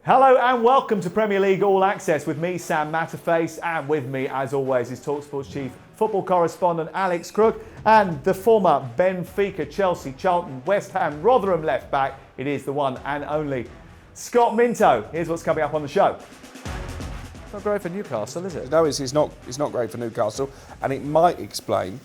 Hello and welcome to Premier League All Access with me, Sam Matterface, and with me, as always, is talkSPORT's chief football correspondent Alex Crook and the former Benfica, Chelsea, Charlton, West Ham, Rotherham left back. It is the one and only Scott Minto. Here's what's coming up on the show. Not great for Newcastle, is it? No, it's not great for Newcastle, and it might explain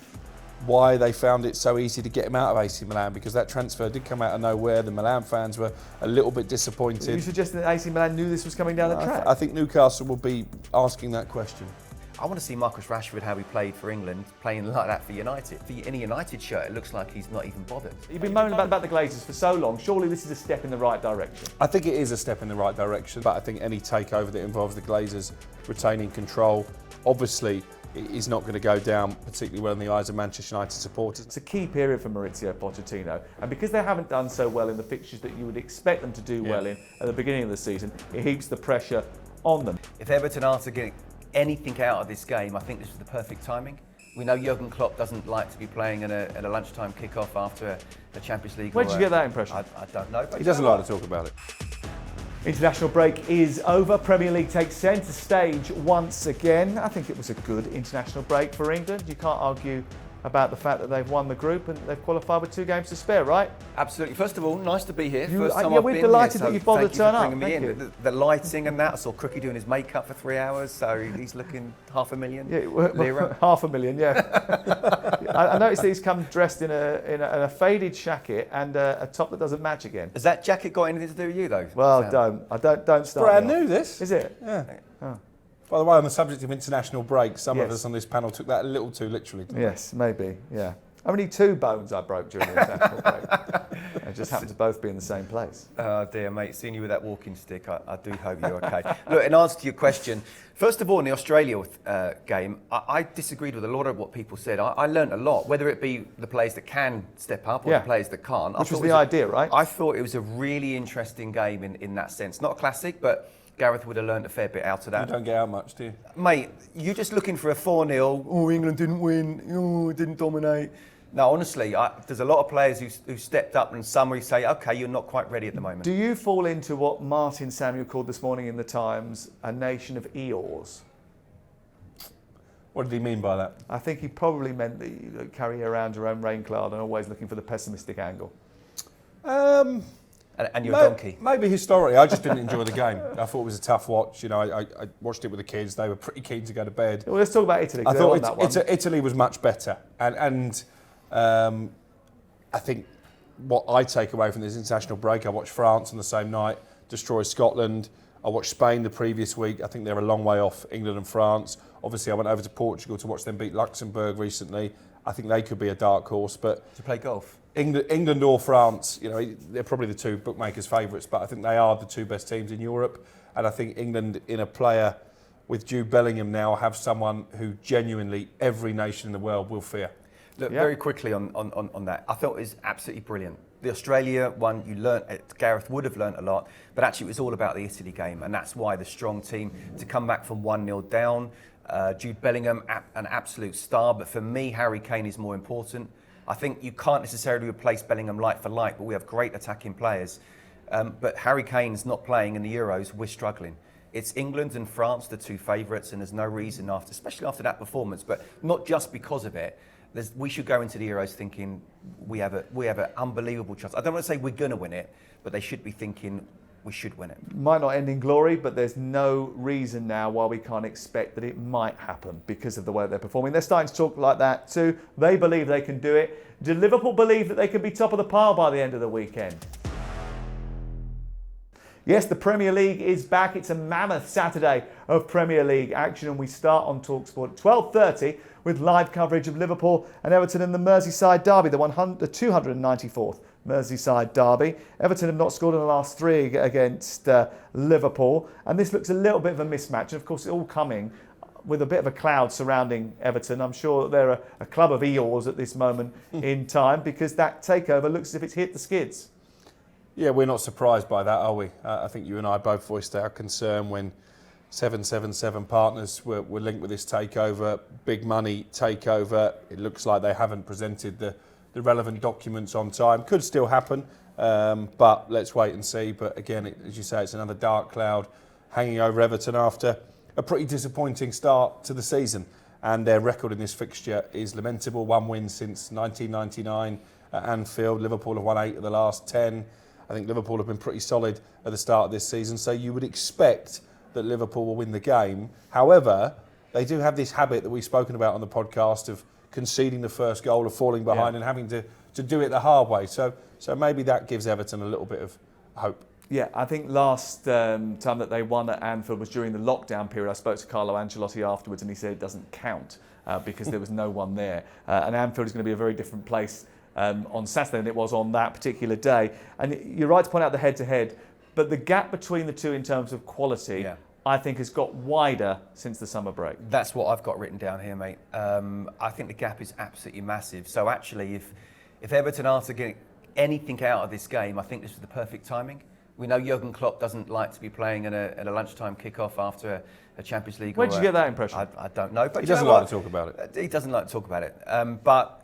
why they found it so easy to get him out of AC Milan, because that transfer did come out of nowhere. The Milan fans were a little bit disappointed. Are you suggesting that AC Milan knew this was coming down the track? I think Newcastle will be asking that question. I want to see Marcus Rashford, how he played for England, playing like that for United. In a United shirt, it looks like he's not even bothered. You've been moaning about the Glazers for so long. Surely this is a step in the right direction. I think it is a step in the right direction, but I think any takeover that involves the Glazers retaining control, obviously, is not going to go down particularly well in the eyes of Manchester United supporters. It's a key period for Maurizio Pochettino, and because they haven't done so well in the fixtures that you would expect them to do well in at the beginning of the season, it heaps the pressure on them. If Everton are to get anything out of this game, I think this was the perfect timing. We know Jurgen Klopp doesn't like to be playing in a lunchtime kickoff after the Champions League. Where did you get that impression? I don't know. But He doesn't like to talk about it. International break is over. Premier League takes centre stage once again. I think it was a good international break for England. You can't argue about the fact that they've won the group and they've qualified with 2 games to spare, right? Absolutely. First of all, nice to be here. We're delighted that you've bothered to turn up. Thank you. The lighting and that. I saw Crookie doing his makeup for 3 hours, so he's looking $500,000 lira. $500,000, yeah. I noticed that he's come dressed in a faded jacket and a top that doesn't match again. Has that jacket got anything to do with you, though? Well, Sam? don't start. Brand new, this. Is it? Yeah. Oh. By the way, on the subject of international break, some of us on this panel took that a little too literally. Yes, maybe, yeah. Only 2 bones I broke during the international break. They just happened to both be in the same place. Oh dear, mate. Seeing you with that walking stick, I do hope you're okay. Look, in answer to your question, first of all, in the Australia game, I disagreed with a lot of what people said. I learned a lot, whether it be the players that can step up or the players that can't. Which was the idea, right? I thought it was a really interesting game in that sense. Not a classic, but Gareth would have learned a fair bit out of that. You don't get out much, do you? Mate, you're just looking for a 4-0. Oh, England didn't win. Oh, didn't dominate. No, honestly, there's a lot of players who stepped up, and some will say, okay, you're not quite ready at the moment. Do you fall into what Martin Samuel called this morning in the Times a nation of Eeyores? What did he mean by that? I think he probably meant that you carry around your own rain cloud and always looking for the pessimistic angle. And you're a donkey. Maybe historically, I just didn't enjoy the game. I thought it was a tough watch. You know, I watched it with the kids. They were pretty keen to go to bed. Well, let's talk about Italy. I thought Italy was much better. And I think what I take away from this international break, I watched France on the same night, destroy Scotland. I watched Spain the previous week. I think they're a long way off England and France. Obviously, I went over to Portugal to watch them beat Luxembourg recently. I think they could be a dark horse. But to play golf? England or France, you know, they're probably the 2 bookmakers' favourites, but I think they are the 2 best teams in Europe. And I think England, in a player with Jude Bellingham now, have someone who genuinely every nation in the world will fear. Look, very quickly on that, I thought it was absolutely brilliant. The Australia one, you learnt, Gareth would have learnt a lot, but actually it was all about the Italy game, and that's why the strong team, to come back from 1-0 down, Jude Bellingham, an absolute star, but for me, Harry Kane is more important. I think you can't necessarily replace Bellingham light for light, but we have great attacking players. But Harry Kane's not playing in the Euros, we're struggling. It's England and France, the 2 favourites, and there's no reason especially after that performance, but not just because of it. We should go into the Euros thinking we have an unbelievable chance. I don't want to say we're going to win it, but they should be thinking we should win it. Might not end in glory, but there's no reason now why we can't expect that it might happen because of the way they're performing. They're starting to talk like that too. They believe they can do it. Do Liverpool believe that they can be top of the pile by the end of the weekend? Yes, the Premier League is back. It's a mammoth Saturday of Premier League action, and we start on talkSPORT at 12:30 with live coverage of Liverpool and Everton in the Merseyside derby, the 294th Merseyside derby. Everton have not scored in the last 3 against Liverpool, and this looks a little bit of a mismatch. And of course, it's all coming with a bit of a cloud surrounding Everton. I'm sure that they're a club of Eeyores at this moment in time, because that takeover looks as if it's hit the skids. Yeah, we're not surprised by that, are we? I think you and I both voiced our concern when 777 partners were linked with this takeover, big money takeover. It looks like they haven't presented the relevant documents on time. Could still happen. But let's wait and see. But again, as you say, it's another dark cloud hanging over Everton after a pretty disappointing start to the season. And their record in this fixture is lamentable. 1 win since 1999 at Anfield. Liverpool have won 8 of the last 10. I think Liverpool have been pretty solid at the start of this season. So you would expect that Liverpool will win the game. However, they do have this habit that we've spoken about on the podcast of conceding the first goal, of falling behind and having to do it the hard way. So maybe that gives Everton a little bit of hope. Yeah, I think last time that they won at Anfield was during the lockdown period. I spoke to Carlo Ancelotti afterwards and he said it doesn't count because there was no one there. And Anfield is going to be a very different place on Saturday than it was on that particular day. And you're right to point out the head-to-head, but the gap between the two in terms of quality, I think, has got wider since the summer break. That's what I've got written down here, mate. I think the gap is absolutely massive. So actually, if Everton are to get anything out of this game, I think this is the perfect timing. We know Jurgen Klopp doesn't like to be playing at a lunchtime kick-off after a Champions League. Where did you get that impression? I don't know. But he doesn't like to talk about it. He doesn't like to talk about it. But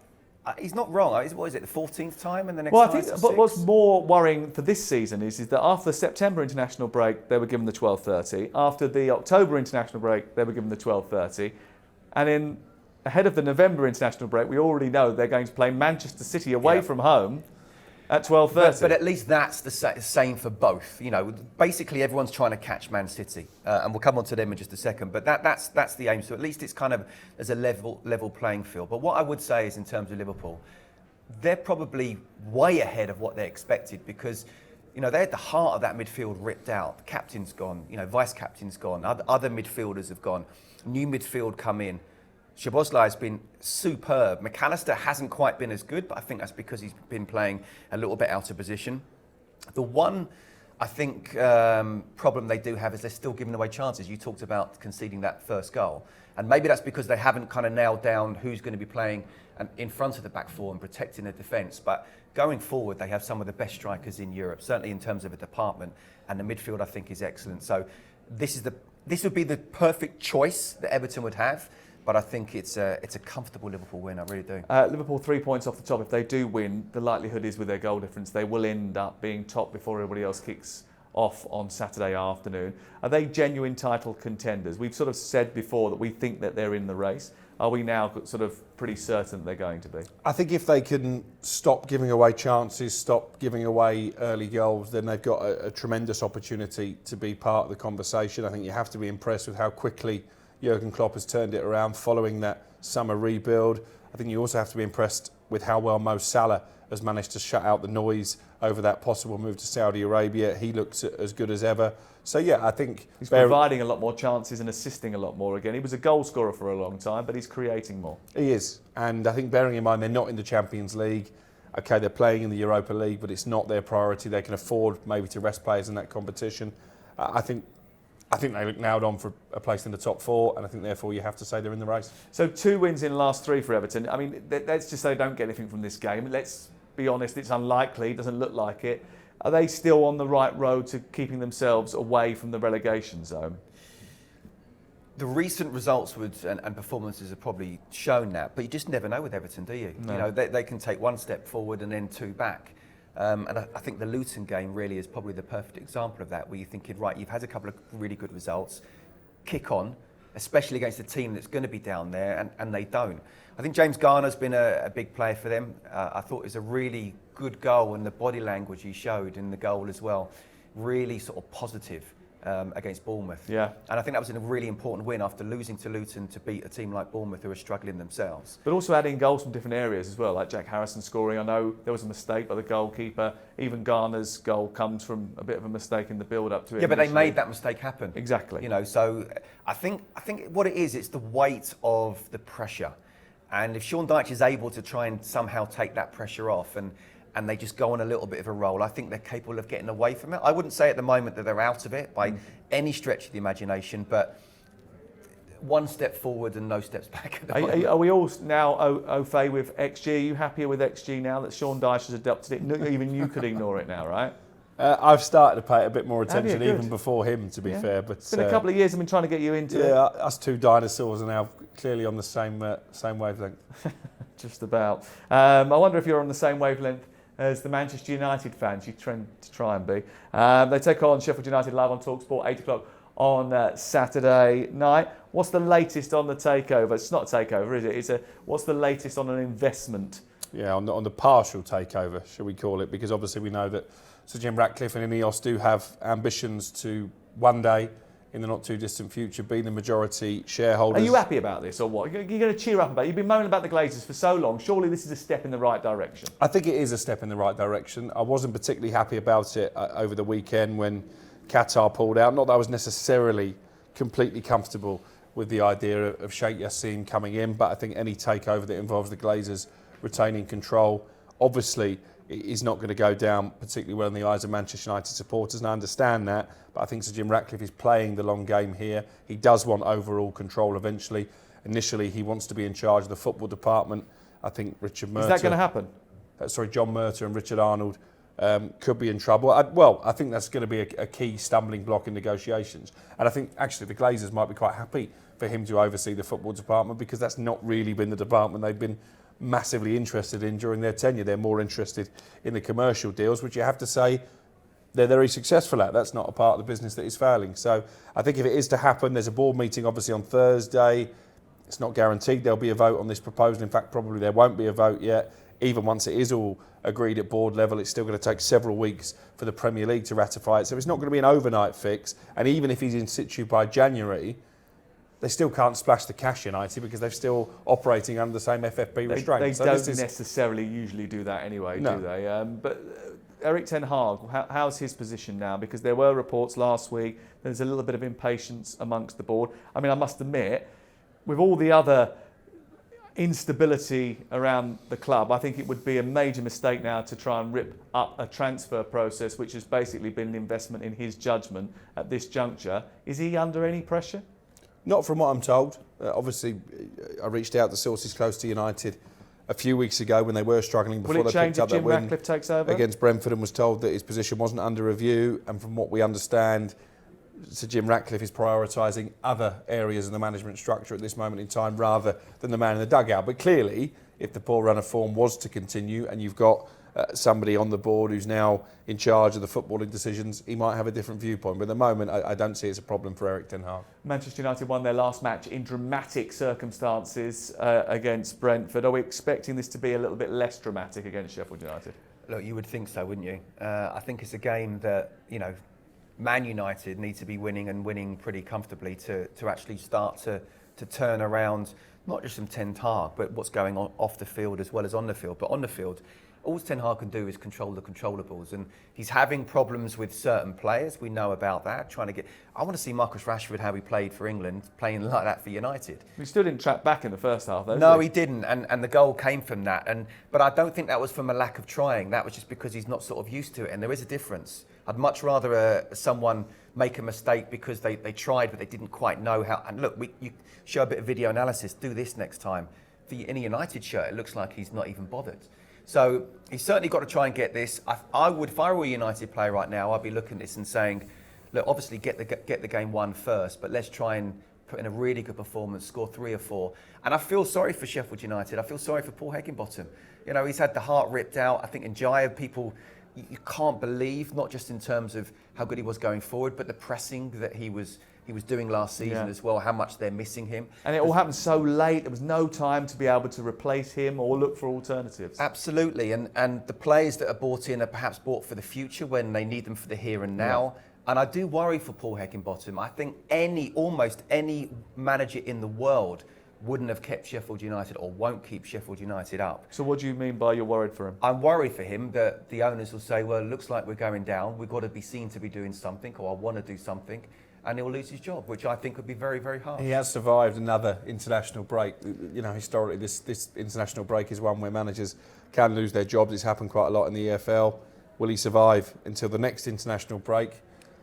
he's not wrong. What is it, the 14th time? And the next well, I time think what's more worrying for this season is that after the September international break, they were given the 12:30. After the October international break, they were given the 12:30. And ahead of the November international break, we already know they're going to play Manchester City away from home at 12:30. But at least that's the same for both. You know, basically everyone's trying to catch Man City, and we'll come on to them in just a second. But that's the aim. So at least it's kind of there's a level playing field. But what I would say is, in terms of Liverpool, they're probably way ahead of what they expected because, you know, they had the heart of that midfield ripped out. The captain's gone. You know, vice captain's gone. Other midfielders have gone. New midfield come in. Szoboszlai has been superb. McAllister hasn't quite been as good, but I think that's because he's been playing a little bit out of position. The one, I think, problem they do have is they're still giving away chances. You talked about conceding that first goal. And maybe that's because they haven't kind of nailed down who's going to be playing in front of the back four and protecting the defence. But going forward, they have some of the best strikers in Europe, certainly in terms of a department. And the midfield, I think, is excellent. So this would be the perfect choice that Everton would have. But I think it's a comfortable Liverpool win, I really do. Liverpool 3 points off the top. If they do win, the likelihood is with their goal difference, they will end up being top before everybody else kicks off on Saturday afternoon. Are they genuine title contenders? We've sort of said before that we think that they're in the race. Are we now sort of pretty certain they're going to be? I think if they can stop giving away chances, stop giving away early goals, then they've got a tremendous opportunity to be part of the conversation. I think you have to be impressed with how quickly Jurgen Klopp has turned it around following that summer rebuild. I think you also have to be impressed with how well Mo Salah has managed to shut out the noise over that possible move to Saudi Arabia. He looks as good as ever. So yeah, I think he's providing a lot more chances and assisting a lot more again. He was a goal scorer for a long time, but he's creating more. He is. And I think bearing in mind they're not in the Champions League, okay, they're playing in the Europa League, but it's not their priority. They can afford maybe to rest players in that competition. I think they look nailed on for a place in the top four, and I think therefore you have to say they're in the race. So 2 wins in the last 3 for Everton. I mean, let's just say they don't get anything from this game. Let's be honest, it's unlikely, it doesn't look like it. Are they still on the right road to keeping themselves away from the relegation zone? The recent results and performances have probably shown that, but you just never know with Everton, do you? No. You know, they can take 1 step forward and then 2 back. And I think the Luton game really is probably the perfect example of that, where you're thinking, right, you've had a couple of really good results, kick on, especially against a team that's going to be down there, and they don't. I think James Garner's been a big player for them. I thought it was a really good goal, and the body language he showed in the goal as well, really sort of positive against Bournemouth. Yeah. And I think that was a really important win after losing to Luton to beat a team like Bournemouth who are struggling themselves. But also adding goals from different areas as well, like Jack Harrison scoring. I know there was a mistake by the goalkeeper. Even Garner's goal comes from a bit of a mistake in the build-up to it. Yeah, but they made that mistake happen. Exactly. You know, so I think what it is, it's the weight of the pressure. And if Sean Dyche is able to try and somehow take that pressure off and they just go on a little bit of a roll, I think they're capable of getting away from it. I wouldn't say at the moment that they're out of it by any stretch of the imagination, but 1 step forward and no steps back. Are we all now au fait with XG? Are you happier with XG now that Sean Dyche has adopted it? No, even you could ignore it now, right? I've started to pay a bit more attention Good. even before him, to be fair. But it's been a couple of years I've been trying to get you into it. Us two dinosaurs are now clearly on the same wavelength. Just about. I wonder if you're on the same wavelength as the Manchester United fans you tend to try and be. They take on Sheffield United live on talkSPORT, 8 o'clock on Saturday night. What's the latest on the takeover? It's not a takeover, is it? What's the latest on an investment? Yeah, on the partial takeover, shall we call it? Because obviously we know that Sir Jim Ratcliffe and Ineos do have ambitions to one day, in the not too distant future, be the majority shareholders. Are you happy about this or what? You're going to cheer up about it? You've been moaning about the Glazers for so long. Surely this is a step in the right direction. I think it is a step in the right direction. I wasn't particularly happy about it over the weekend when Qatar pulled out. Not that I was necessarily completely comfortable with the idea of Sheikh Yassim coming in, but I think any takeover that involves the Glazers retaining control, obviously, is not going to go down particularly well in the eyes of Manchester United supporters, and I understand that, but I think Sir Jim Ratcliffe is playing the long game here. He does want overall control eventually. Initially, he wants to be in charge of the football department. I think Richard Murtagh... Is that going to happen? John Murtagh and Richard Arnold could be in trouble. I think that's going to be a key stumbling block in negotiations. And I think, actually, the Glazers might be quite happy for him to oversee the football department, because that's not really been the department they've been massively interested in during their tenure. They're more interested in the commercial deals, which you have to say they're very successful at. That's not a part of the business that is failing. So I think if it is to happen, there's a board meeting obviously on Thursday. It's not guaranteed there'll be a vote on this proposal. In fact, probably there won't be a vote yet. Even once it is all agreed at board level, it's still going to take several weeks for the Premier League to ratify it. So it's not going to be an overnight fix. And even if he's in situ by January, they still can't splash the cash, United, because they're still operating under the same FFP restraints. They don't necessarily usually do that anyway, do they? But Erik ten Hag, how's his position now? Because there were reports last week, there's a little bit of impatience amongst the board. I mean, I must admit, with all the other instability around the club, I think it would be a major mistake now to try and rip up a transfer process which has basically been an investment in his judgment at this juncture. Is he under any pressure? Not from what I'm told. Obviously, I reached out to sources close to United a few weeks ago when they were struggling before they picked up that win Ratcliffe takes over against Brentford, and was told that his position wasn't under review. And from what we understand, Sir Jim Ratcliffe is prioritising other areas of the management structure at this moment in time rather than the man in the dugout. But clearly, if the poor run of form was to continue and you've got somebody on the board who's now in charge of the footballing decisions, he might have a different viewpoint. But at the moment, I don't see it's a problem for Erik ten Hag. Manchester United won their last match in dramatic circumstances against Brentford. Are we expecting this to be a little bit less dramatic against Sheffield United? Look, you would think so, wouldn't you? I think it's a game that, Man United need to be winning and winning pretty comfortably to actually start to turn around not just from Ten Hag, but what's going on off the field as well as on the field. But on the field, all Ten Hag can do is control the controllables, and he's having problems with certain players. We know about that. I want to see Marcus Rashford, how he played for England, playing like that for United. He still didn't track back in the first half, though. No, he didn't, and the goal came from that. But I don't think that was from a lack of trying. That was just because he's not sort of used to it, and there is a difference. I'd much rather someone make a mistake because they tried, but they didn't quite know how. And look, you show a bit of video analysis. Do this next time. In a United shirt, it looks like he's not even bothered. So he's certainly got to try and get this. I would, if I were a United player right now, I'd be looking at this and saying, look, obviously get the game won first, but let's try and put in a really good performance, score 3 or 4. And I feel sorry for Sheffield United. I feel sorry for Paul Heckingbottom. He's had the heart ripped out. I think in Jaya, people, you can't believe, not just in terms of how good he was going forward, but the pressing that he was doing last season as well, how much they're missing him. And it all happened so late, there was no time to be able to replace him or look for alternatives. Absolutely, and the players that are bought in are perhaps bought for the future when they need them for the here and now. Yeah. And I do worry for Paul Heckingbottom. I think almost any manager in the world wouldn't have kept Sheffield United or won't keep Sheffield United up. So what do you mean by you're worried for him? I'm worried for him that the owners will say, well, it looks like we're going down, we've got to be seen to be doing something, or I want to do something, and he'll lose his job, which I think would be very, very hard. He has survived another international break. Historically, this international break is one where managers can lose their jobs. It's happened quite a lot in the EFL. Will he survive until the next international break?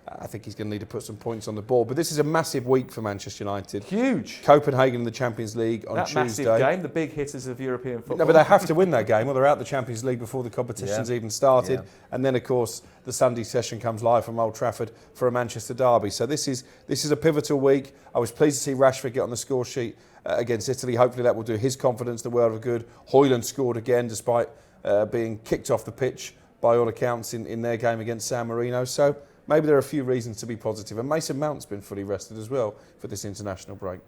I think he's going to need to put some points on the board. But this is a massive week for Manchester United. Huge. Copenhagen in the Champions League on Tuesday. That massive game, the big hitters of European football. No, but they have to win that game, or they're out the Champions League before the competition's even started. Yeah. And then, of course, the Sunday session comes live from Old Trafford for a Manchester derby. So this is a pivotal week. I was pleased to see Rashford get on the score sheet against Italy. Hopefully that will do his confidence the world of good. Højlund scored again, despite being kicked off the pitch by all accounts in their game against San Marino. So maybe there are a few reasons to be positive. And Mason Mount's been fully rested as well for this international break.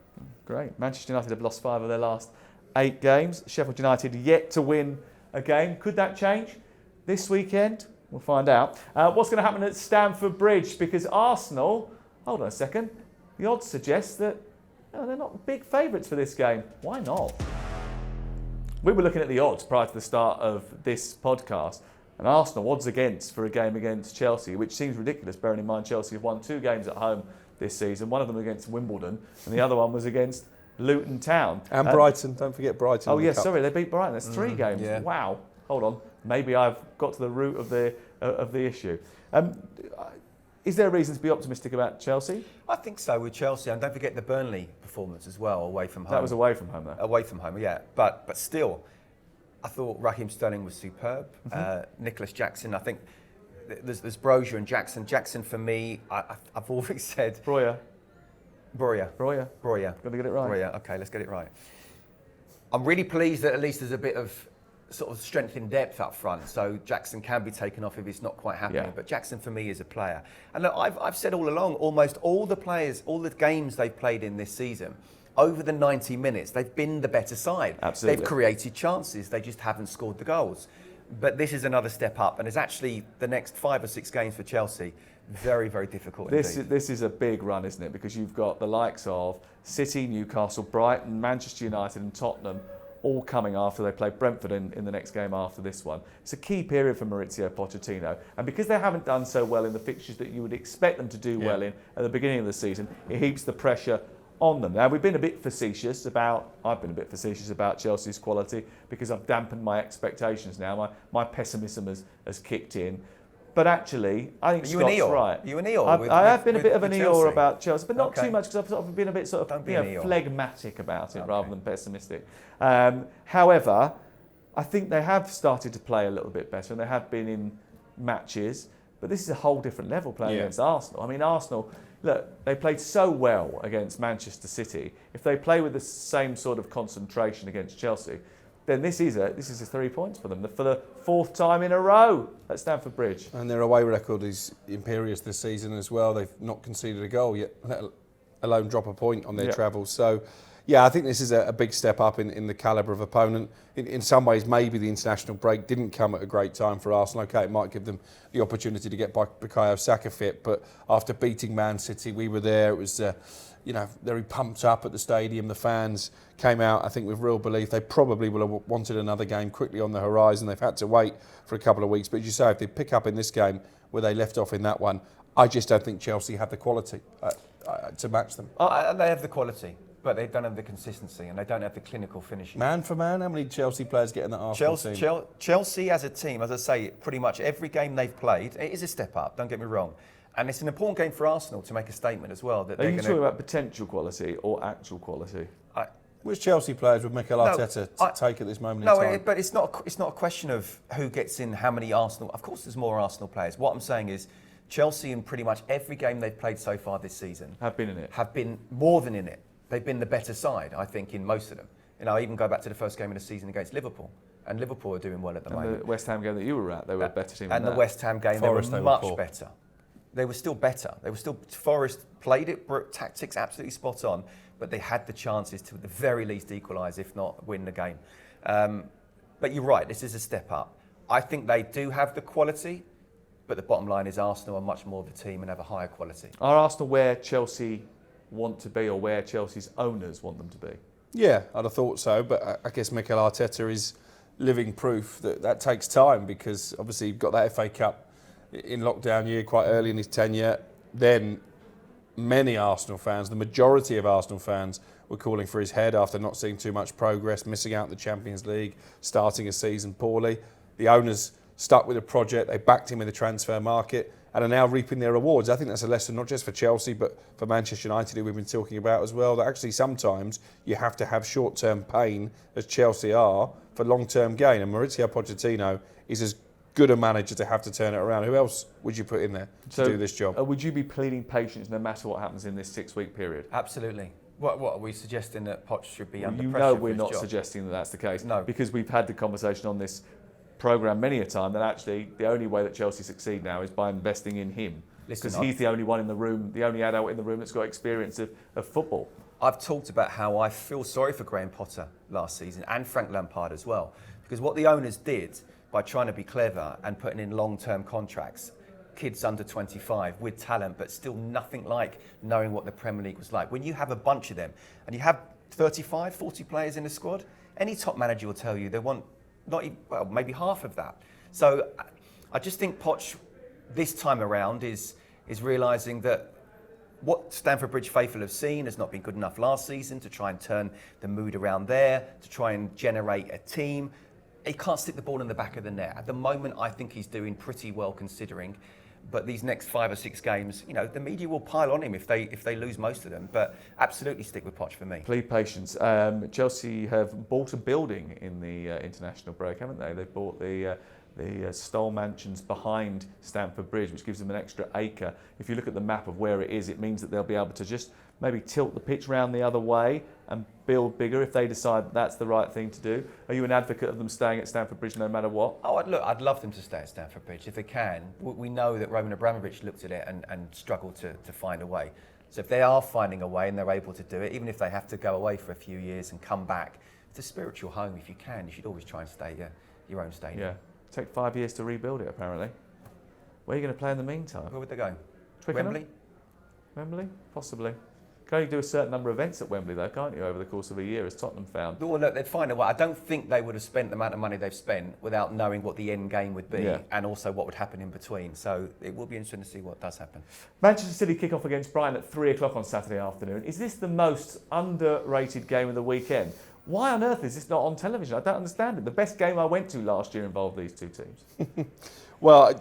Great. Manchester United have lost 5 of their last 8 games. Sheffield United yet to win a game. Could that change this weekend? We'll find out. What's going to happen at Stamford Bridge? Because Arsenal, hold on a second, the odds suggest that they're not big favourites for this game. Why not? We were looking at the odds prior to the start of this podcast, and Arsenal odds against for a game against Chelsea, which seems ridiculous, bearing in mind Chelsea have won 2 games at home this season, one of them against Wimbledon, and the other one was against Luton Town. And Brighton, don't forget Brighton. Oh, yes, sorry, they beat Brighton. That's 3 games. Yeah. Wow. Hold on. Maybe I've got to the root of the issue. Is there a reason to be optimistic about Chelsea? I think so with Chelsea, and don't forget the Burnley performance as well, away from home. That was away from home, though. Away from home, yeah. But still, I thought Raheem Sterling was superb. Nicholas Jackson, I think there's Brozier and Jackson. Jackson, for me, I've always said... Broya. Broya. Got to get it right. Broya, okay, let's get it right. I'm really pleased that at least there's a bit of sort of strength in depth up front, so Jackson can be taken off if it's not quite happening. Yeah. But Jackson for me is a player. And look, I've said all along, almost all the players, all the games they've played in this season, over the 90 minutes, they've been the better side. Absolutely. They've created chances, they just haven't scored the goals. But this is another step up, and it's actually the next 5 or 6 games for Chelsea. Very, very difficult indeed. This is a big run, isn't it? Because you've got the likes of City, Newcastle, Brighton, Manchester United and Tottenham all coming after they play Brentford in the next game after this one. It's a key period for Maurizio Pochettino. And because they haven't done so well in the fixtures that you would expect them to do well in at the beginning of the season, it heaps the pressure on them. Now, I've been a bit facetious about Chelsea's quality because I've dampened my expectations now. My pessimism has kicked in. But actually, I think Scott's right. You an Eeyore? I have been a bit of an Chelsea? Eeyore about Chelsea, but not Okay. too much because I've sort of been a bit sort of phlegmatic about it rather than pessimistic. However, I think they have started to play a little bit better and they have been in matches, but this is a whole different level playing against Arsenal. I mean, Arsenal, look, they played so well against Manchester City. If they play with the same sort of concentration against Chelsea, then this is a 3 points for them for the 4th time in a row at Stamford Bridge. And their away record is imperious this season as well. They've not conceded a goal yet, let alone drop a point on their travels. So, yeah, I think this is a big step up in the calibre of opponent. In some ways, maybe the international break didn't come at a great time for Arsenal. Okay, it might give them the opportunity to get Bukayo Saka fit, but after beating Man City, we were there. It was, very pumped up at the stadium. The fans came out, I think, with real belief. They probably will have wanted another game quickly on the horizon. They've had to wait for a couple of weeks. But as you say, if they pick up in this game where they left off in that one, I just don't think Chelsea have the quality to match them. They have the quality, but they don't have the consistency and they don't have the clinical finishing. Man for man, how many Chelsea players get in that Arsenal team? Chelsea as a team, as I say, pretty much every game they've played, it is a step up, don't get me wrong. And it's an important game for Arsenal to make a statement as well. That Are you talking about potential quality or actual quality? Which Chelsea players would Mikel Arteta take at this moment in time? But it's not a question of who gets in, how many Arsenal. Of course, there's more Arsenal players. What I'm saying is, Chelsea in pretty much every game they've played so far this season have been in it. Have been more than in it. They've been the better side, I think, in most of them. I even go back to the first game of the season against Liverpool, and Liverpool are doing well at the moment. The West Ham game that you were at, they were a better team. And the West Ham game, they were much better. They were still better. Forest played it, tactics absolutely spot on, but they had the chances to, at the very least, equalise, if not win the game. But you're right, this is a step up. I think they do have the quality, but the bottom line is Arsenal are much more of a team and have a higher quality. Are Arsenal where Chelsea want to be or where Chelsea's owners want them to be? Yeah, I'd have thought so, but I guess Mikel Arteta is living proof that takes time because obviously you've got that FA Cup in lockdown year quite early in his tenure. Then many Arsenal fans, the majority of Arsenal fans, were calling for his head after not seeing too much progress, missing out the Champions League, starting a season poorly. The owners stuck with the project, they backed him in the transfer market and are now reaping their rewards. I think that's a lesson not just for Chelsea but for Manchester United, who we've been talking about as well, that actually sometimes you have to have short-term pain, as Chelsea are, for long-term gain. And Maurizio Pochettino is as good a manager to have to turn it around. Who else would you put in there to do this job? Would you be pleading patience no matter what happens in this 6-week period? Absolutely. What are we suggesting that Poch should be under pressure? You know we're not suggesting that that's the case. No. Because we've had the conversation on this programmed many a time that actually the only way that Chelsea succeed now is by investing in him. Because he's the only one in the room, the only adult in the room that's got experience of football. I've talked about how I feel sorry for Graham Potter last season and Frank Lampard as well. Because what the owners did by trying to be clever and putting in long-term contracts, kids under 25 with talent, but still nothing like knowing what the Premier League was like. When you have a bunch of them and you have 35, 40 players in the squad, any top manager will tell you they want not even, well, maybe half of that. So I just think Poch this time around is realising that what Stamford Bridge faithful have seen has not been good enough last season to try and turn the mood around there, to try and generate a team. He can't stick the ball in the back of the net. At the moment, I think he's doing pretty well considering. But these next 5 or 6 games, you know, the media will pile on him if they lose most of them. But absolutely stick with Poch for me. Plead patience. Chelsea have bought a building in the international break, haven't they? They've bought the Stoll Mansions behind Stamford Bridge, which gives them an extra acre. If you look at the map of where it is, it means that they'll be able to just maybe tilt the pitch round the other way and build bigger if they decide that's the right thing to do. Are you an advocate of them staying at Stamford Bridge no matter what? Oh, I'd love them to stay at Stamford Bridge if they can. We know that Roman Abramovich looked at it and struggled to find a way. So if they are finding a way and they're able to do it, even if they have to go away for a few years and come back, it's a spiritual home. If you can, you should always try and stay at your own stadium. Yeah. Take 5 years to rebuild it, apparently. Where are you going to play in the meantime? Where would they go? Twickenham? Wembley? Wembley? Possibly. You can only do a certain number of events at Wembley, though, can't you, over the course of a year, as Tottenham found? Well, look, they'd find a way. I don't think they would have spent the amount of money they've spent without knowing what the end game would be and also what would happen in between. So it will be interesting to see what does happen. Manchester City kick off against Brighton at 3 o'clock on Saturday afternoon. Is this the most underrated game of the weekend? Why on earth is this not on television? I don't understand it. The best game I went to last year involved these two teams. Well,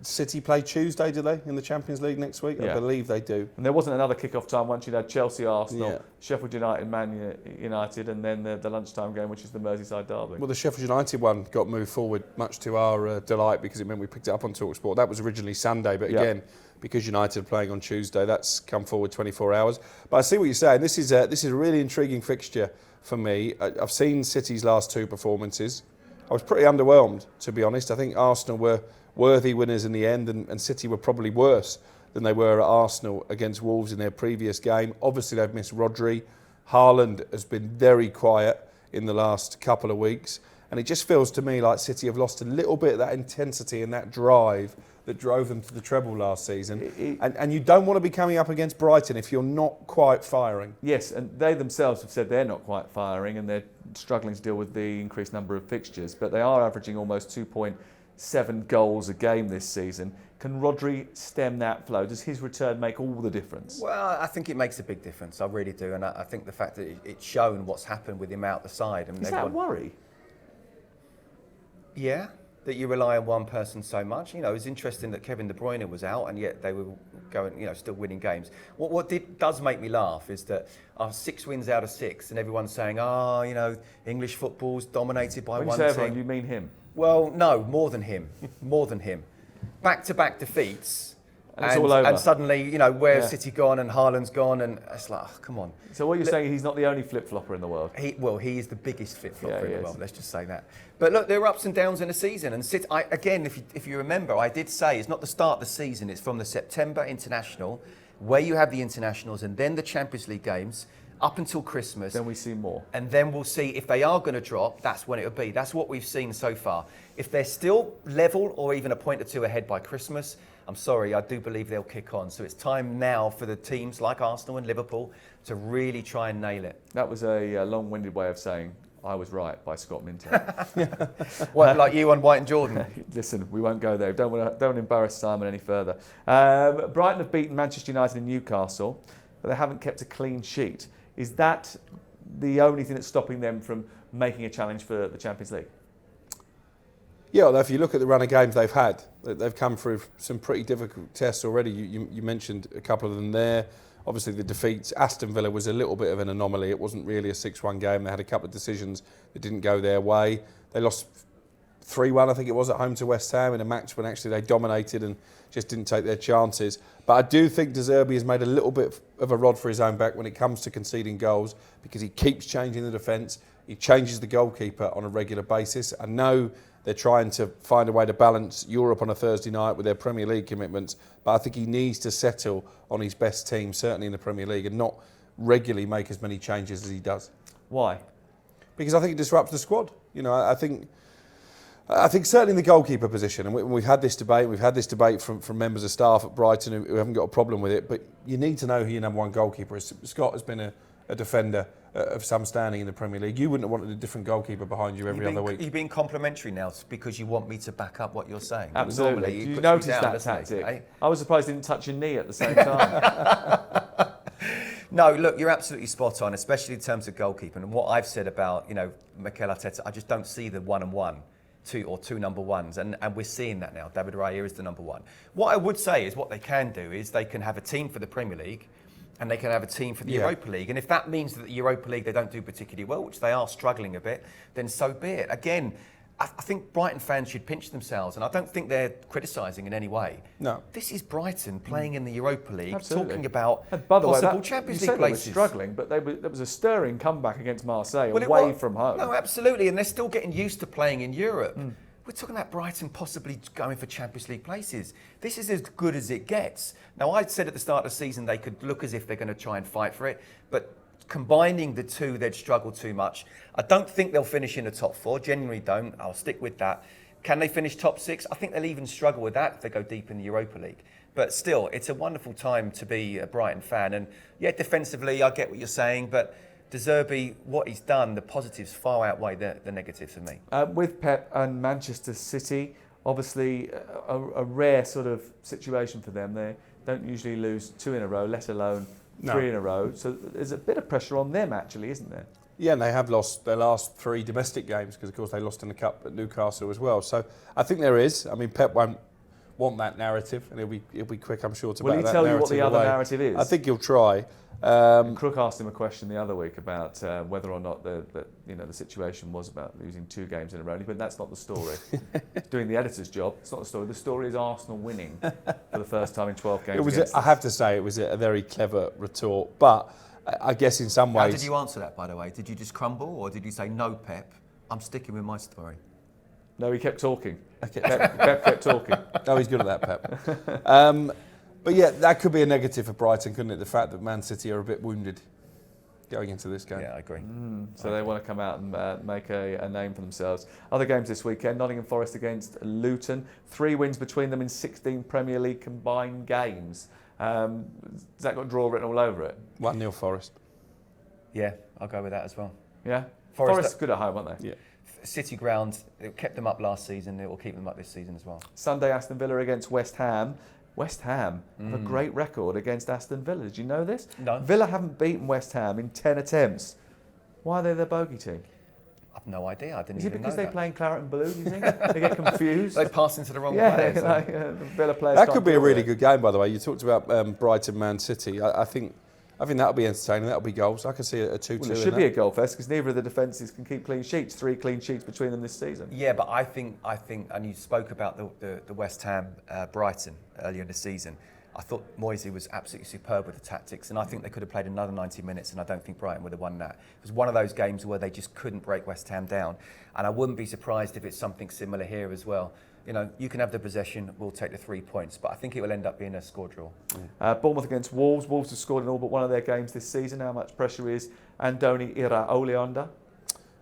City play Tuesday, do they, in the Champions League next week? I believe they do. And there wasn't another kick-off time once you'd had Chelsea, Arsenal, Sheffield United, Man United, and then the lunchtime game, which is the Merseyside derby. Well, the Sheffield United one got moved forward, much to our delight, because it meant we picked it up on talkSPORT. That was originally Sunday, but again, because United are playing on Tuesday, that's come forward 24 hours. But I see what you're saying. This is a really intriguing fixture for me. I've seen City's last 2 performances. I was pretty underwhelmed, to be honest. I think Arsenal were worthy winners in the end, and City were probably worse than they were at Arsenal against Wolves in their previous game. Obviously, they've missed Rodri. Haaland has been very quiet in the last couple of weeks, and it just feels to me like City have lost a little bit of that intensity and that drive that drove them to the treble last season. And you don't want to be coming up against Brighton if you're not quite firing. Yes, and they themselves have said they're not quite firing and they're struggling to deal with the increased number of fixtures, but they are averaging almost 2.7 goals a game this season. Can Rodri stem that flow? Does his return make all the difference? Well, I think it makes a big difference. I really do. And I think the fact that it's shown what's happened with him out the side. Is that a worry? Yeah, that you rely on one person so much. You know, it's interesting that Kevin De Bruyne was out and yet they were going, you know, still winning games. What does make me laugh is that 6 wins out of 6 and everyone's saying, you know, English football's dominated by one team. When you say everyone, you mean him? Well, no, more than him. More than him. Back-to-back defeats. And it's all over. And suddenly, you know, where's City gone and Haaland's gone, and it's like, come on. So what you're saying, he's not the only flip-flopper in the world? He is the biggest flip-flopper in the world, let's just say that. But look, there are ups and downs in a season, and City, again, if you remember, I did say it's not the start of the season, it's from the September international, where you have the internationals and then the Champions League games, up until Christmas. Then we see more. And then we'll see if they are going to drop, that's when it'll be. That's what we've seen so far. If they're still level or even a point or two ahead by Christmas, I'm sorry, I do believe they'll kick on. So it's time now for the teams like Arsenal and Liverpool to really try and nail it. That was a long-winded way of saying I was right by Scott Minto. What, like you on White and Jordan? Listen, we won't go there. Don't embarrass Simon any further. Brighton have beaten Manchester United and Newcastle, but they haven't kept a clean sheet. Is that the only thing that's stopping them from making a challenge for the Champions League? Yeah, well, if you look at the run of games they've had, they've come through some pretty difficult tests already. You mentioned a couple of them there. Obviously, the defeats. Aston Villa was a little bit of an anomaly. It wasn't really a 6-1 game. They had a couple of decisions that didn't go their way. They lost 3-1, I think it was, at home to West Ham in a match when actually they dominated and just didn't take their chances. But I do think De Zerbi has made a little bit of a rod for his own back when it comes to conceding goals because he keeps changing the defence. He changes the goalkeeper on a regular basis. I know They're trying to find a way to balance Europe on a Thursday night with their Premier League commitments. But I think he needs to settle on his best team, certainly in the Premier League, and not regularly make as many changes as he does. Why? Because I think it disrupts the squad. You know, I think certainly in the goalkeeper position, and we've had this debate from members of staff at Brighton who haven't got a problem with it, but you need to know who your number one goalkeeper is. Scott has been a defender of some standing in the Premier League. You wouldn't have wanted a different goalkeeper behind you every other week. You're being complimentary now because you want me to back up what you're saying. Absolutely. You noticed that tactic. Eh? I was surprised he didn't touch your knee at the same time. No, look, you're absolutely spot on, especially in terms of goalkeeping. And what I've said about, Mikel Arteta, I just don't see the one-on-one. Two number ones, and we're seeing that now. David Raya is the number one. What I would say is what they can do is they can have a team for the Premier League and they can have a team for the Europa League. And if that means that the Europa League they don't do particularly well, which they are struggling a bit, then so be it. Again, I think Brighton fans should pinch themselves, and I don't think they're criticising in any way. No. This is Brighton playing in the Europa League, Absolutely. talking about by the possible way, Champions League places. They were struggling, but there was a stirring comeback against Marseille away from home. No, absolutely, and they're still getting used to playing in Europe. We're talking about Brighton possibly going for Champions League places. This is as good as it gets. Now, I said at the start of the season they could look as if they're going to try and fight for it, but combining the two, they'd struggle too much. I don't think they'll finish in the top four. Genuinely don't. I'll stick with that. Can they finish top six? I think they'll even struggle with that if they go deep in the Europa League. But still, it's a wonderful time to be a Brighton fan. And yeah, defensively, I get what you're saying, but De Zerbi, what he's done, the positives far outweigh the negatives for me. With Pep and Manchester City, obviously a rare sort of situation for them. They don't usually lose 2 in a row, let alone 3 in a row. So there's a bit of pressure on them, actually, isn't there? Yeah, and they have lost their last 3 domestic games because, of course, they lost in the Cup at Newcastle as well. So I think there is. I mean, Pep won't want that narrative, and he'll be quick, I'm sure, to back that narrative. Will he tell you what the other narrative is? I think he'll try. Crook asked him a question the other week about whether or not the situation was about losing 2 games in a row. But that's not the story. Doing the editor's job, it's not the story. The story is Arsenal winning for the first time in 12 games. I have to say, it was a very clever retort. But I guess in some ways... How did you answer that, by the way? Did you just crumble, or did you say, no, Pep, I'm sticking with my story? No, he kept talking. Pep kept talking. Oh, he's good at that, Pep. But yeah, that could be a negative for Brighton, couldn't it? The fact that Man City are a bit wounded going into this game. Yeah, I agree. So they want to come out and make a name for themselves. Other games this weekend, Nottingham Forest against Luton. 3 wins between them in 16 Premier League combined games. Has that got draw written all over it? 1-0 Forest. Yeah, I'll go with that as well. Yeah? Forest's good at home, aren't they? Yeah. City ground, it kept them up last season, it will keep them up this season as well. Sunday, Aston Villa against West Ham. West Ham have a great record against Aston Villa. Did you know this? No. Villa haven't beaten West Ham in 10 attempts. Why are they the bogey team? I've no idea. I didn't Is it even because know they that. play in claret and blue, do you think? They get confused? They pass into the wrong players. The Villa players That can't could be a deal with really it. good game, by the way. You talked about Brighton, Man City. I think that'll be entertaining. That'll be goals. I could see a 2-2. Well, it should be a goal fest because neither of the defences can keep clean sheets. 3 clean sheets between them this season. Yeah, but I think, and you spoke about the West Ham Brighton earlier in the season. I thought Moisey was absolutely superb with the tactics, and I think they could have played another 90 minutes, and I don't think Brighton would have won that. It was one of those games where they just couldn't break West Ham down, and I wouldn't be surprised if it's something similar here as well. You know, you can have the possession, we'll take the 3 points, but I think it will end up being a score draw. Bournemouth against Wolves. Wolves have scored in all but one of their games this season. How much pressure is Andoni Iraola under?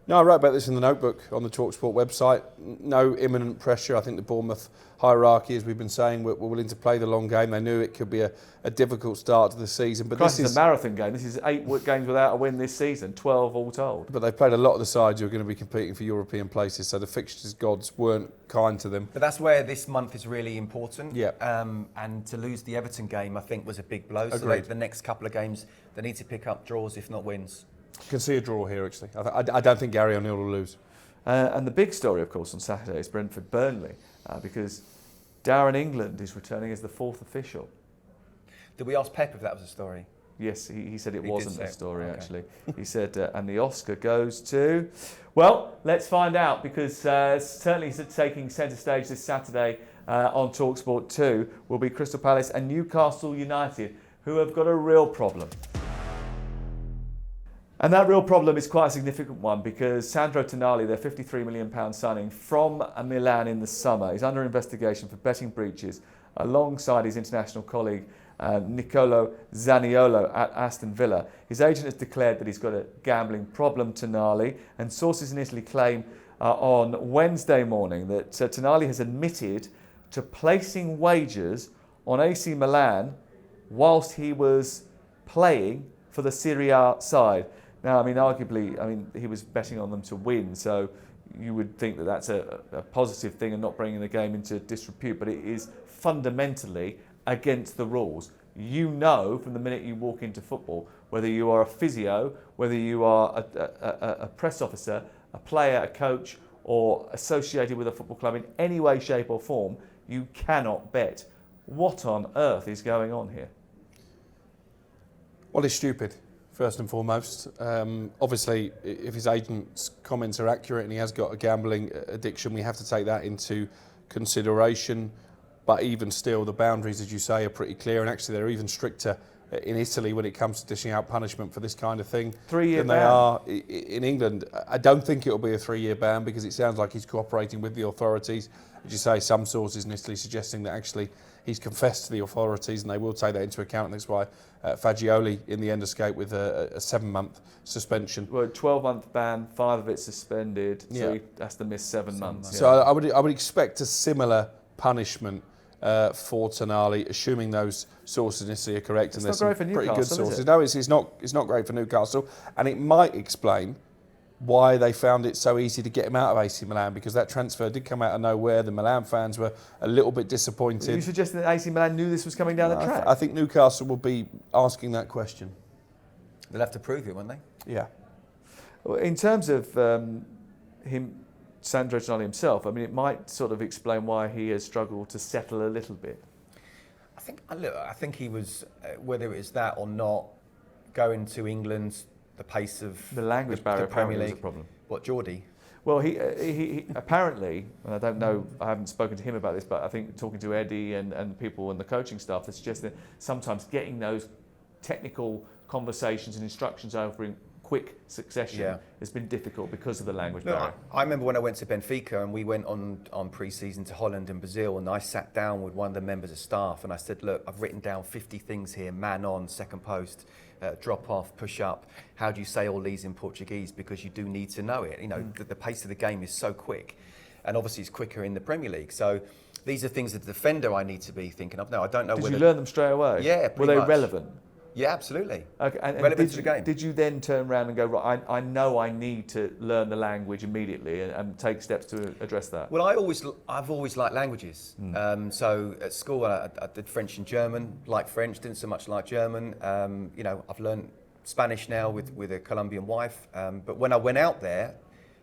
No, I wrote about this in the notebook on the talkSPORT website. No imminent pressure. I think the Bournemouth hierarchy, as we've been saying, were willing to play the long game. They knew it could be a difficult start to the season. But This is a marathon game. This is 8 games without a win this season, 12 all told. But they've played a lot of the sides who are going to be competing for European places, so the fixtures gods weren't kind to them. But that's where this month is really important. Yeah. And to lose the Everton game, I think, was a big blow. Agreed. So the next couple of games, they need to pick up draws, if not wins. Can see a draw here, actually. I don't think Gary O'Neill will lose. And the big story, of course, on Saturday is Brentford-Burnley, because Darren England is returning as the 4th official. Did we ask Pep if that was a story? Yes, he said it He wasn't did say a story, okay. actually. He said, and the Oscar goes to... Well, let's find out, because certainly taking centre stage this Saturday on talkSPORT 2 will be Crystal Palace and Newcastle United, who have got a real problem. And that real problem is quite a significant one because Sandro Tonali, their £53 million signing from Milan in the summer, is under investigation for betting breaches alongside his international colleague Nicolo Zaniolo at Aston Villa. His agent has declared that he's got a gambling problem, Tonali, and sources in Italy claim on Wednesday morning that Tonali has admitted to placing wagers on AC Milan whilst he was playing for the Serie A side. Now, I mean, arguably, he was betting on them to win, so you would think that that's a positive thing and not bringing the game into disrepute, but it is fundamentally against the rules. You know from the minute you walk into football, whether you are a physio, whether you are a press officer, a player, a coach, or associated with a football club in any way, shape or form, you cannot bet. What on earth is going on here? Well, it's stupid, first and foremost. Obviously, if his agent's comments are accurate and he has got a gambling addiction, we have to take that into consideration. But even still, the boundaries, as you say, are pretty clear, and actually they're even stricter in Italy when it comes to dishing out punishment for this kind of thing 3-year than they ban. are in England. I don't think it'll be a 3-year ban because it sounds like he's cooperating with the authorities. As you say, some sources in Italy suggesting that actually he's confessed to the authorities and they will take that into account. And that's why Fagioli in the end escaped with a 7-month suspension. Well, 12-month ban, 5 of it suspended, so Yeah. he has to miss 7 months. So I would expect a similar punishment for Tonali, assuming those sources in Italy are correct. It's and there's not great some for pretty good Newcastle, is sources. it? No, it's not great for Newcastle, and it might explain why they found it so easy to get him out of AC Milan, because that transfer did come out of nowhere. The Milan fans were a little bit Are disappointed. you suggesting that AC Milan knew this was coming down the track? I think Newcastle will be asking that question. They'll have to prove it, won't they? Yeah. Well, in terms of Sandro Tonali himself, I mean, it might sort of explain why he has struggled to settle a little bit. I think he was, whether it is that or not, going to England, the pace of The language barrier the Premier apparently was League. a problem. What, Geordie? Well, he apparently, and I don't know, I haven't spoken to him about this, but I think talking to Eddie and people in the coaching staff, they suggest that sometimes getting those technical conversations and instructions over in quick succession has been difficult because of the language barrier. I remember when I went to Benfica and we went on pre-season to Holland and Brazil, and I sat down with one of the members of staff and I said, look, I've written down 50 things here: man on, second post, drop off, push up. How do you say all these in Portuguese? Because you do need to know it. You know, the pace of the game is so quick, and obviously it's quicker in the Premier League. So these are things that the defender I need to be thinking of. No, I don't know Did whether... you learn them straight away? Yeah, Were pretty they much. relevant? Yeah, absolutely. Okay, and Relevant to the game. Did you then turn around and go, right, I know I need to learn the language immediately and take steps to address that? Well, I've always liked languages. So at school, I did French and German. Like French, didn't so much like German. I've learned Spanish now with a Colombian wife. But when I went out there,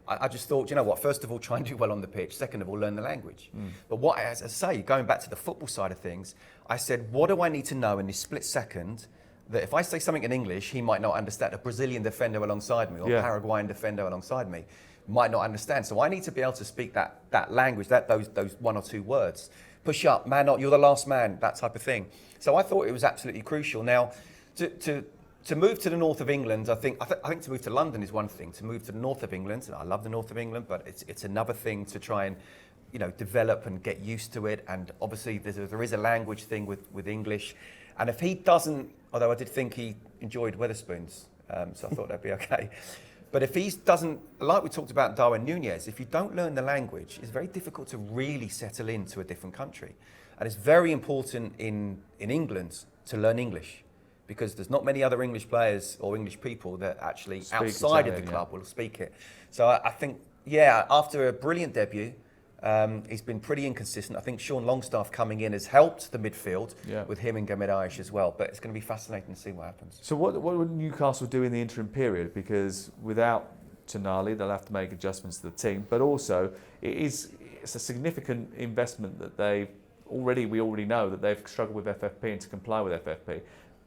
I just thought, you know what? First of all, try and do well on the pitch. Second of all, learn the language. But as I say, going back to the football side of things, I said, what do I need to know in this split second? That if I say something in English, he might not understand. A Brazilian defender alongside me or a Paraguayan defender alongside me might not understand. So I need to be able to speak that language, those one or two words. Push up, man up, you're the last man, that type of thing. So I thought it was absolutely crucial. Now, to move to the north of England, I think to move to London is one thing. To move to the north of England, and I love the north of England, but it's another thing to try and develop and get used to it. And obviously there is a language thing with English. And if he doesn't, although I did think he enjoyed Wetherspoons, so I thought that'd be okay. But if he doesn't, like we talked about Darwin Núñez, if you don't learn the language, it's very difficult to really settle into a different country. And it's very important in England to learn English, because there's not many other English players or English people that actually Speak outside Italian, of the club will speak it. So I think, after a brilliant debut, he's been pretty inconsistent. I think Sean Longstaff coming in has helped the midfield with him and Guimaraes as well. But it's going to be fascinating to see what happens. So what would Newcastle do in the interim period? Because without Tonali, they'll have to make adjustments to the team. But also, it's a significant investment that we already know that they've struggled with FFP and to comply with FFP.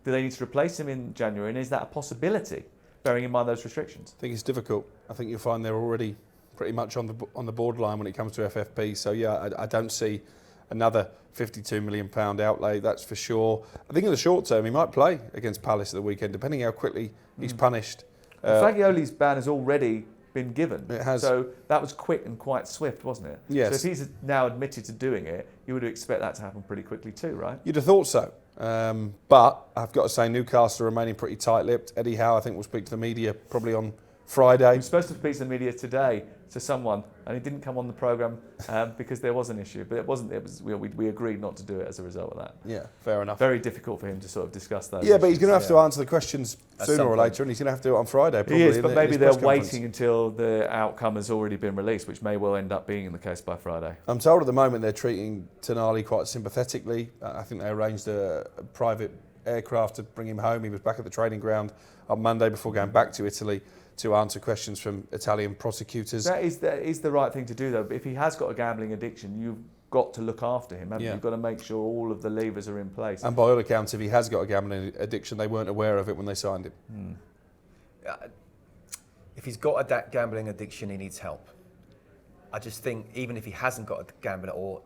Do they need to replace him in January? And is that a possibility, bearing in mind those restrictions? I think it's difficult. I think you'll find they're already pretty much on the borderline when it comes to FFP. So I don't see another £52 million outlay, that's for sure. I think in the short term he might play against Palace at the weekend, depending how quickly he's punished Fagioli's ban has already been given. It has. So that was quick and quite swift, wasn't it? Yes. So if he's now admitted to doing it, you would expect that to happen pretty quickly too, right? You'd have thought so. But I've got to say, Newcastle are remaining pretty tight-lipped. Eddie Howe, I think, will speak to the media probably on Friday. He was supposed to speak to the media today to someone, and he didn't come on the programme because there was an issue. But it wasn't. It was. We agreed not to do it as a result of that. Yeah, fair enough. Very difficult for him to sort of discuss those. Yeah, but he's issues. going to have to answer the questions sooner or later, and he's going to have to do it on Friday. Probably, He is, but in maybe his they're press conference. waiting until the outcome has already been released, which may well end up being the case by Friday. I'm told at the moment they're treating Tonali quite sympathetically. I think they arranged a private aircraft to bring him home. He was back at the training ground on Monday before going back to Italy to answer questions from Italian prosecutors. That is the right thing to do, though. But if he has got a gambling addiction, you've got to look after him, haven't you? You've got to make sure all of the levers are in place. And by all accounts, if he has got a gambling addiction, they weren't aware of it when they signed him. If he's got a gambling addiction, he needs help. I just think even if he hasn't got a gambling, or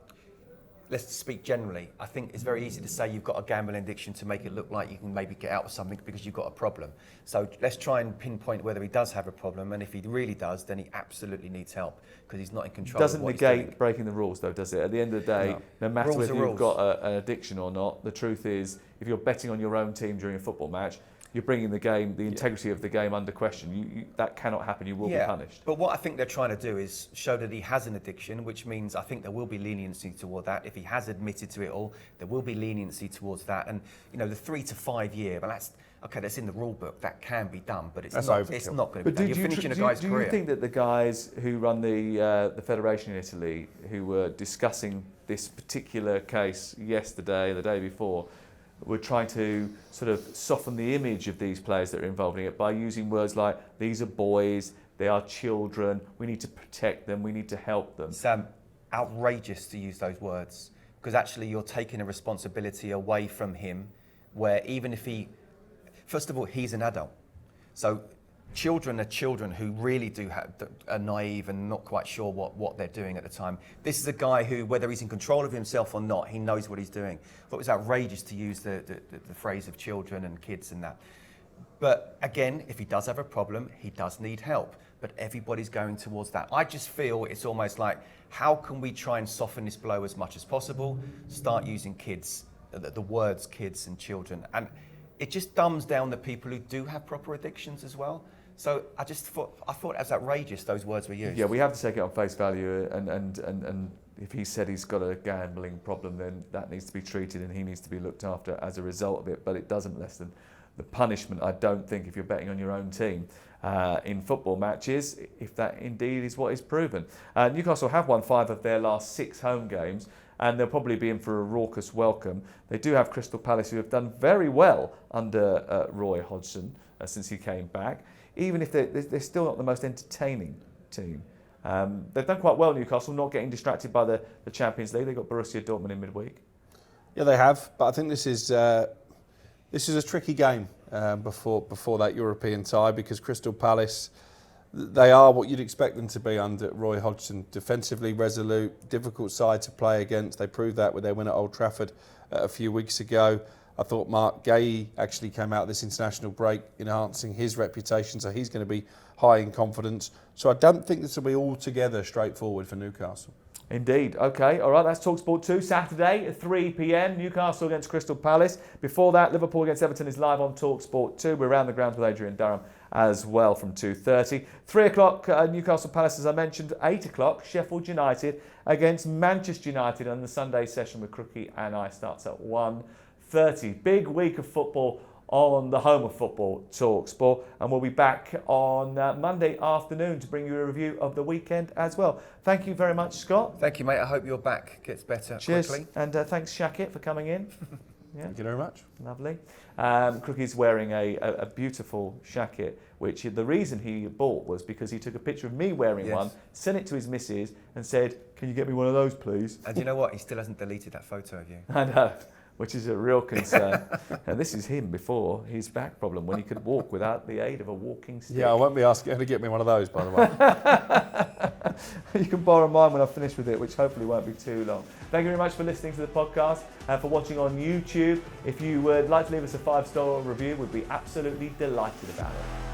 let's speak generally, I think it's very easy to say you've got a gambling addiction to make it look like you can maybe get out of something because you've got a problem. So let's try and pinpoint whether he does have a problem, and if he really does, then he absolutely needs help because he's not in control. Doesn't of what he's negate doing. breaking the rules, though, does it? At the end of the day, no matter Rules whether are you've rules. got an addiction or not, the truth is, if you're betting on your own team during a football match, you're bringing the integrity of the game under question. That cannot happen. You will be punished. But what I think they're trying to do is show that he has an addiction, which means I think there will be leniency toward that. If he has admitted to it all, there will be leniency towards that. And the 3 to 5 year, but that's in the rule book. That can be done, but it's not going to be done. You're finishing a guy's career. Do you think that the guys who run the federation in Italy, who were discussing this particular case yesterday, the day before, were trying to sort of soften the image of these players that are involved in it by using words like, these are boys, they are children, we need to protect them, we need to help them? It's outrageous to use those words, because actually you're taking a responsibility away from him, where even if first of all, he's an adult. So children are children who really are naive and not quite sure what they're doing at the time. This is a guy who, whether he's in control of himself or not, he knows what he's doing. I thought it was outrageous to use the phrase of children and kids and that. But again, if he does have a problem, he does need help. But everybody's going towards that. I just feel it's almost like, how can we try and soften this blow as much as possible? Start using kids, the words kids and children. And it just dumbs down the people who do have proper addictions as well. So I thought it was outrageous those words were used. Yeah, we have to take it on face value, and if he said he's got a gambling problem, then that needs to be treated and he needs to be looked after as a result of it. But it doesn't lessen the punishment, I don't think, if you're betting on your own team in football matches, if that indeed is what is proven. Newcastle have won 5 of their last 6 home games, and they'll probably be in for a raucous welcome. They do have Crystal Palace, who have done very well under Roy Hodgson since he came back, even if they're still not the most entertaining team. They've done quite well, Newcastle, not getting distracted by the Champions League. They've got Borussia Dortmund in midweek. Yeah, they have, but I think this is a tricky game before that European tie, because Crystal Palace, they are what you'd expect them to be under Roy Hodgson. Defensively resolute, difficult side to play against. They proved that with their win at Old Trafford a few weeks ago. I thought Mark Gay actually came out this international break enhancing his reputation, so he's going to be high in confidence. So I don't think this will be altogether straightforward for Newcastle. Indeed. Okay, all right, that's talkSPORT 2, Saturday at 3 p.m, Newcastle against Crystal Palace. Before that, Liverpool against Everton is live on talkSPORT 2. We're around the grounds with Adrian Durham as well from 2:30. 3 o'clock, Newcastle Palace, as I mentioned. 8 o'clock, Sheffield United against Manchester United, and the Sunday session with Crookie and I starts at 1:30. Big week of football on the home of football, talkSPORT, and we'll be back on Monday afternoon to bring you a review of the weekend as well. Thank you very much, Scott. Thank you, mate. I hope your back gets better quickly. And thanks, Shakit, for coming in. Yeah. Thank you very much. Lovely. Crookie's wearing a beautiful Shakit, which the reason he bought was because he took a picture of me wearing one, sent it to his missus and said, "Can you get me one of those, please?" And you know what? He still hasn't deleted that photo of you. I know, which is a real concern. And this is him before his back problem, when he could walk without the aid of a walking stick. Yeah, I won't be asking her to get me one of those, by the way. You can borrow mine when I've finished with it, which hopefully won't be too long. Thank you very much for listening to the podcast and for watching on YouTube. If you would like to leave us a 5-star review, we'd be absolutely delighted about it.